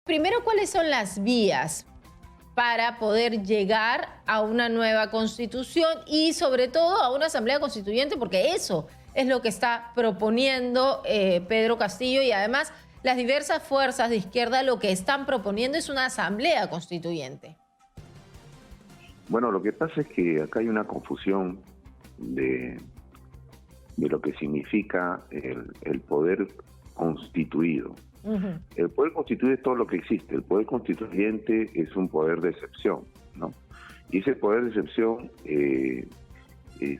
Primero, ¿cuáles son las vías para poder llegar a una nueva constitución y sobre todo a una asamblea constituyente? Porque eso es lo que está proponiendo Pedro Castillo, y además las diversas fuerzas de izquierda lo que están proponiendo es una asamblea constituyente. Bueno, lo que pasa es que acá hay una confusión de lo que significa el poder constituido. El poder constituido es todo lo que existe. El poder constituyente es un poder de excepción, ¿no? Y ese poder de excepción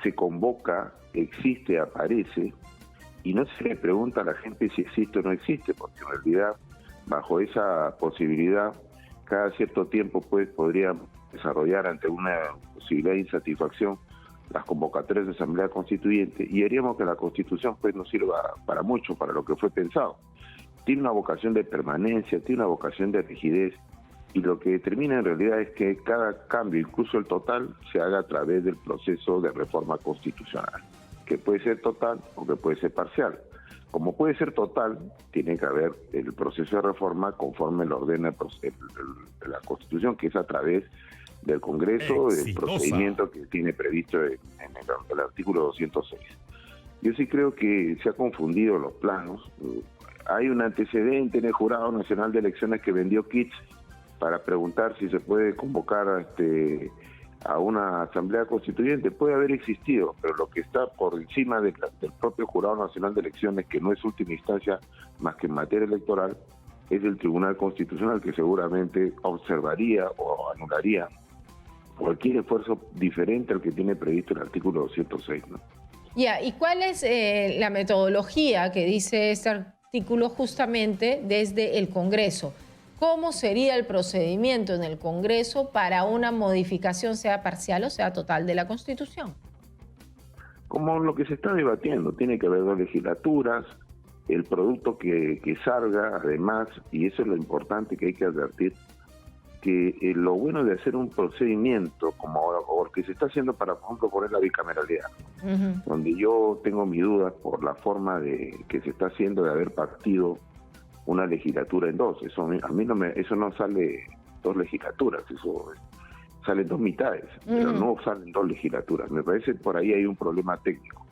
se convoca, existe, aparece, y no se le pregunta a la gente si existe o no existe, porque en realidad, bajo esa posibilidad, cada cierto tiempo podría desarrollar ante una posibilidad de insatisfacción las convocatorias de asamblea constituyente, y haríamos que la Constitución pues no sirva para mucho, para lo que fue pensado. Tiene una vocación de permanencia, tiene una vocación de rigidez, y lo que determina en realidad es que cada cambio, incluso el total, se haga a través del proceso de reforma constitucional, que puede ser total o que puede ser parcial. Como puede ser total, tiene que haber el proceso de reforma conforme lo ordena la Constitución, que es a través del Congreso, el procedimiento que tiene previsto en el artículo 206. Yo sí creo que se ha confundido los planos. Hay un antecedente en el Jurado Nacional de Elecciones que vendió kits para preguntar si se puede convocar a una asamblea constituyente. Puede haber existido, pero lo que está por encima del propio Jurado Nacional de Elecciones, que no es última instancia más que en materia electoral, es el Tribunal Constitucional, que seguramente observaría o anularía cualquier esfuerzo diferente al que tiene previsto el artículo 206, ¿no? ¿Y cuál es la metodología que dice este artículo justamente desde el Congreso? ¿Cómo sería el procedimiento en el Congreso para una modificación, sea parcial o sea total, de la Constitución? Como lo que se está debatiendo, tiene que haber dos legislaturas, el producto que salga, además, y eso es lo importante que hay que advertir, que lo bueno de hacer un procedimiento como ahora, o que se está haciendo para, por ejemplo, poner la bicameralidad, donde yo tengo mis dudas por la forma de que se está haciendo de haber partido una legislatura en dos. Eso a mí eso no sale dos legislaturas, eso salen dos mitades, pero no salen dos legislaturas. Me parece que por ahí hay un problema técnico.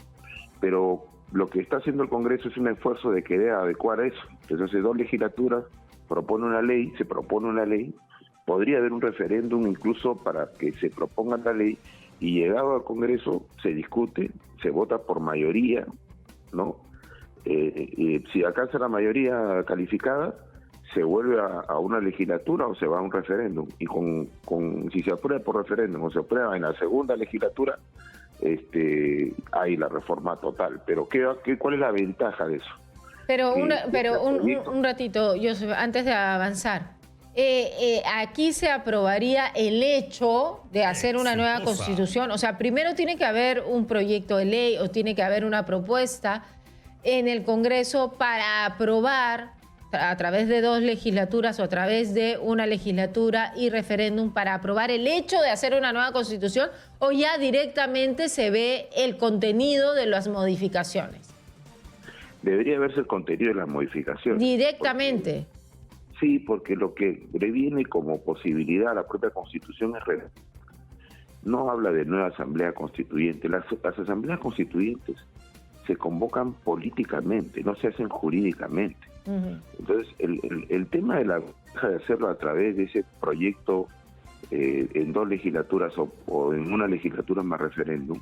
Pero lo que está haciendo el Congreso es un esfuerzo de querer adecuar eso. Entonces, dos legislaturas, se propone una ley, podría haber un referéndum incluso para que se proponga la ley, y llegado al Congreso se discute, se vota por mayoría, ¿no? Si alcanza la mayoría calificada, se vuelve a una legislatura o se va a un referéndum. Y si se aprueba por referéndum o se aprueba en la segunda legislatura, hay la reforma total. Pero ¿cuál es la ventaja de eso? Pero un ratito, Joseph, antes de avanzar. Aquí se aprobaría el hecho de hacer una nueva constitución. O sea, primero tiene que haber un proyecto de ley o tiene que haber una propuesta en el Congreso para aprobar a través de dos legislaturas o a través de una legislatura y referéndum para aprobar el hecho de hacer una nueva constitución, o ya directamente se ve el contenido de las modificaciones. Debería verse el contenido de las modificaciones. Directamente. Sí, porque lo que previene como posibilidad a la propia Constitución es no habla de nueva asamblea constituyente. Las asambleas constituyentes se convocan políticamente, no se hacen jurídicamente. Entonces, el tema de de hacerlo a través de ese proyecto en dos legislaturas o en una legislatura más referéndum,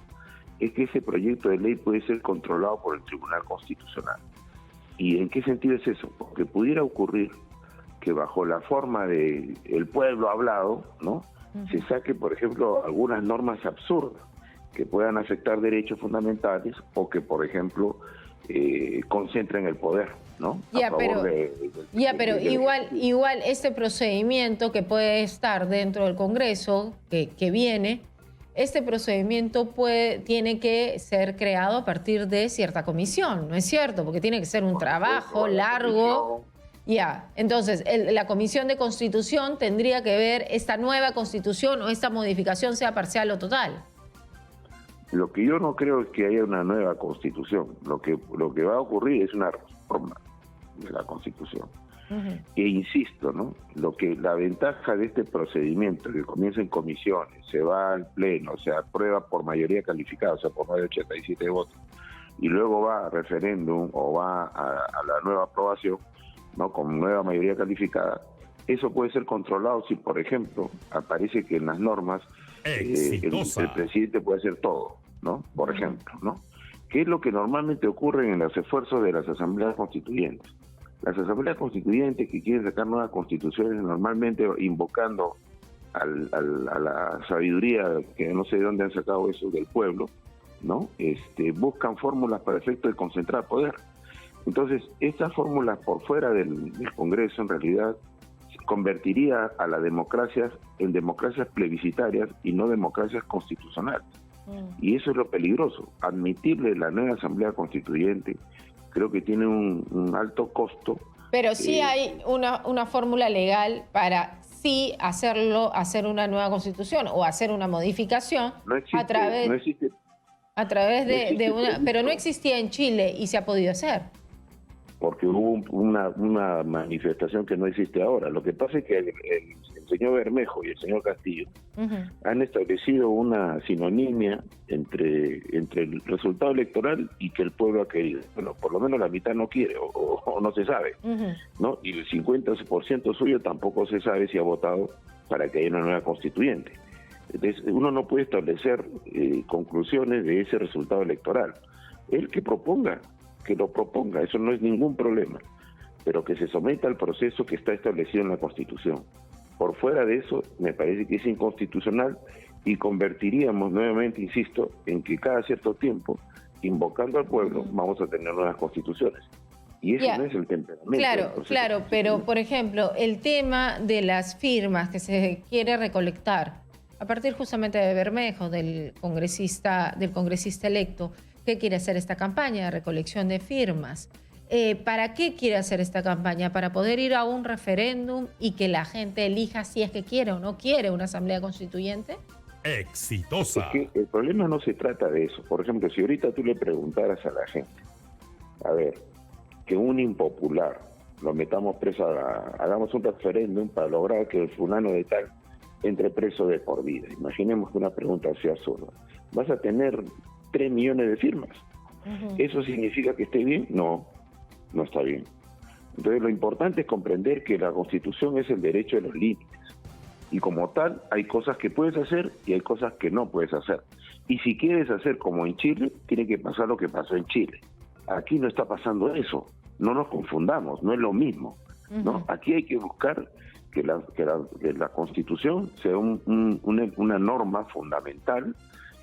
es que ese proyecto de ley puede ser controlado por el Tribunal Constitucional. ¿Y en qué sentido es eso? Porque pudiera ocurrir que bajo la forma de el pueblo hablado, ¿no? Se saque, por ejemplo, algunas normas absurdas que puedan afectar derechos fundamentales o que, por ejemplo, concentren el poder, ¿no? Pero igual este procedimiento que puede estar dentro del Congreso, que viene, este procedimiento tiene que ser creado a partir de cierta comisión, ¿no es cierto? Porque tiene que ser un trabajo largo. Entonces, la Comisión de Constitución tendría que ver esta nueva Constitución o esta modificación, sea parcial o total. Lo que yo no creo es que haya una nueva Constitución. Lo que va a ocurrir es una reforma de la Constitución. E insisto, ¿no? La ventaja de este procedimiento, que comienza en comisiones, se va al pleno, se aprueba por mayoría calificada, o sea, por más de 87 votos, y luego va a referéndum o va a la nueva aprobación, ¿no? Con nueva mayoría calificada. Eso puede ser controlado si, por ejemplo, aparece que en las normas el presidente puede hacer todo, ¿no? Por ejemplo, ¿no? ¿Qué es lo que normalmente ocurre en los esfuerzos de las asambleas constituyentes? Las asambleas constituyentes que quieren sacar nuevas constituciones, normalmente invocando a la sabiduría, que no sé de dónde han sacado eso, del pueblo, ¿no? Buscan fórmulas para efecto de concentrar poder. Entonces, estas fórmulas por fuera del Congreso, en realidad, convertiría a las democracias en democracias plebiscitarias y no democracias constitucionales. Y eso es lo peligroso. Admitirle la nueva Asamblea Constituyente creo que tiene un alto costo. Pero sí hay una fórmula legal para sí hacer una nueva Constitución o hacer una modificación a través de una... Pero no existía en Chile y se ha podido hacer. Porque hubo una manifestación que no existe ahora. Lo que pasa es que el señor Bermejo y el señor Castillo han establecido una sinonimia entre el resultado electoral y que el pueblo ha querido. Bueno, por lo menos la mitad no quiere o no se sabe, ¿no? Y el 50% suyo tampoco se sabe si ha votado para que haya una nueva constituyente. Entonces, uno no puede establecer conclusiones de ese resultado electoral. El que lo proponga, eso no es ningún problema, pero que se someta al proceso que está establecido en la Constitución. Por fuera de eso, me parece que es inconstitucional y convertiríamos nuevamente, insisto, en que cada cierto tiempo, invocando al pueblo, vamos a tener nuevas constituciones. Y eso no es el temperamento. Claro, pero por ejemplo, el tema de las firmas que se quiere recolectar, a partir justamente de Bermejo, del congresista electo, ¿qué quiere hacer esta campaña de recolección de firmas? ¿Para qué quiere hacer esta campaña? Para poder ir a un referéndum y que la gente elija si es que quiere o no quiere una asamblea constituyente. Exitosa. Es que el problema no se trata de eso. Por ejemplo, si ahorita tú le preguntaras a la gente, a ver, que un impopular lo metamos preso, hagamos un referéndum para lograr que el fulano de tal entre preso de por vida. Imaginemos que una pregunta sea absurda. ¿Vas a tener 3 millones de firmas? ¿Eso significa que esté bien? No está bien. Entonces lo importante es comprender que la Constitución es el derecho de los límites. Y como tal, hay cosas que puedes hacer y hay cosas que no puedes hacer. Y si quieres hacer como en Chile, tiene que pasar lo que pasó en Chile. Aquí no está pasando eso. No nos confundamos, no es lo mismo, ¿no? Aquí hay que buscar que la Constitución sea una norma fundamental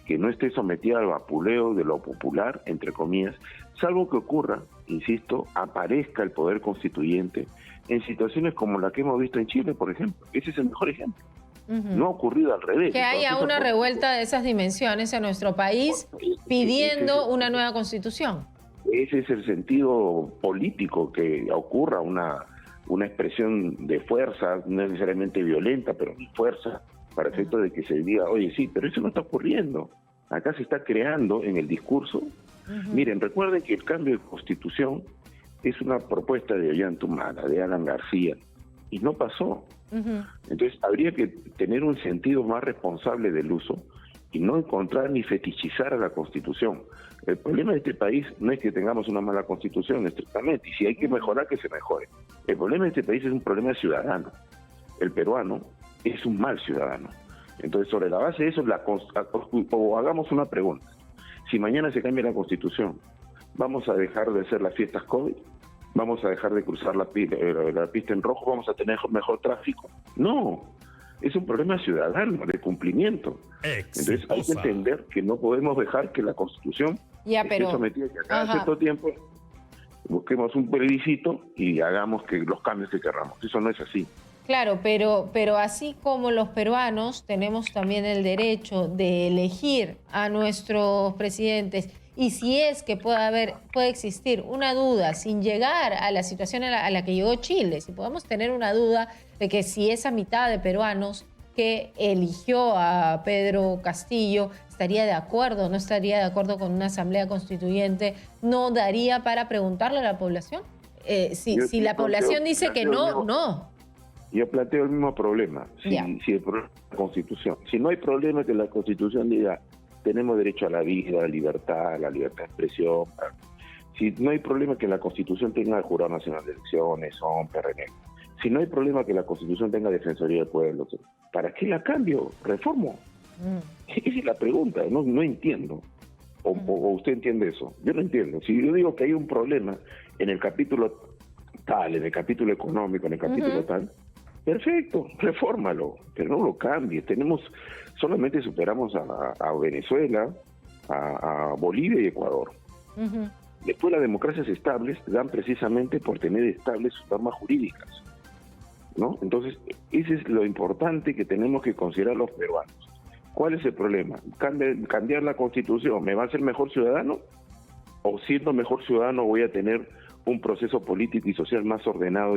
que no esté sometida al vapuleo de lo popular, entre comillas, salvo que ocurra, insisto, aparezca el poder constituyente en situaciones como la que hemos visto en Chile, por ejemplo. Ese es el mejor ejemplo. No ha ocurrido al revés. Que haya una revuelta de esas dimensiones en nuestro país pidiendo una nueva constitución. Ese es el sentido político, que ocurra una expresión de fuerza, no necesariamente violenta, pero de fuerza, para efecto de que se diga, oye, sí, pero eso no está ocurriendo. Acá se está creando en el discurso. Miren, recuerden que el cambio de constitución es una propuesta de Ollantumala, de Alan García, y no pasó. Entonces habría que tener un sentido más responsable del uso y no encontrar ni fetichizar a la Constitución. El problema de este país no es que tengamos una mala Constitución estrictamente, y si hay que mejorar, que se mejore. El problema de este país es un problema ciudadano. El peruano es un mal ciudadano. Entonces, sobre la base de eso, o hagamos una pregunta. Si mañana se cambia la Constitución, ¿vamos a dejar de hacer las fiestas COVID? ¿Vamos a dejar de cruzar la pista en rojo? ¿Vamos a tener mejor tráfico? No, es un problema ciudadano, de cumplimiento. Entonces hay que entender que no podemos dejar que la Constitución esté sometida, que a cada cierto tiempo busquemos un plebiscito y hagamos que los cambios que querramos. Eso no es así. Claro, pero así como los peruanos tenemos también el derecho de elegir a nuestros presidentes, y si es que puede existir una duda sin llegar a la situación a la que llegó Chile, si podemos tener una duda de que si esa mitad de peruanos que eligió a Pedro Castillo estaría de acuerdo, no estaría de acuerdo con una asamblea constituyente, ¿no daría para preguntarle a la población? si la población dice que no, no. Yo planteo el mismo problema. Si el problema es la Constitución, si no hay problema que la Constitución diga tenemos derecho a la vida, a la libertad de expresión, si no hay problema que la Constitución tenga el Jurado Nacional de Elecciones, son PRN, si no hay problema que la Constitución tenga Defensoría del Pueblo, ¿para qué la cambio? ¿Reformo? Esa es la pregunta, no entiendo. O usted entiende eso. Yo no entiendo. Si yo digo que hay un problema en el capítulo tal, en el capítulo económico, en el capítulo tal, perfecto, refórmalo, pero no lo cambie. Solamente superamos a Venezuela, a Bolivia y Ecuador. Después las democracias estables dan precisamente por tener estables sus normas jurídicas, ¿no? Entonces, ese es lo importante que tenemos que considerar los peruanos. ¿Cuál es el problema? ¿Cambiar la Constitución me va a hacer mejor ciudadano? ¿O siendo mejor ciudadano voy a tener un proceso político y social más ordenado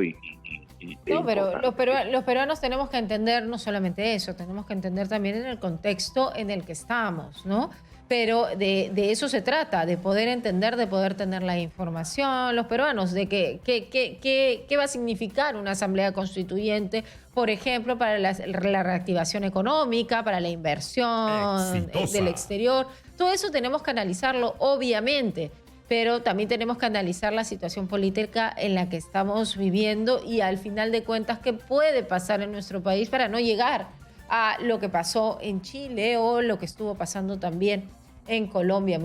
No, pero los peruanos tenemos que entender no solamente eso, tenemos que entender también en el contexto en el que estamos, ¿no? Pero de eso se trata, de poder entender, de poder tener la información, los peruanos, de qué va a significar una asamblea constituyente, por ejemplo, para la reactivación económica, para la inversión del exterior. Todo eso tenemos que analizarlo, obviamente, pero también tenemos que analizar la situación política en la que estamos viviendo y al final de cuentas qué puede pasar en nuestro país para no llegar a lo que pasó en Chile o lo que estuvo pasando también en Colombia.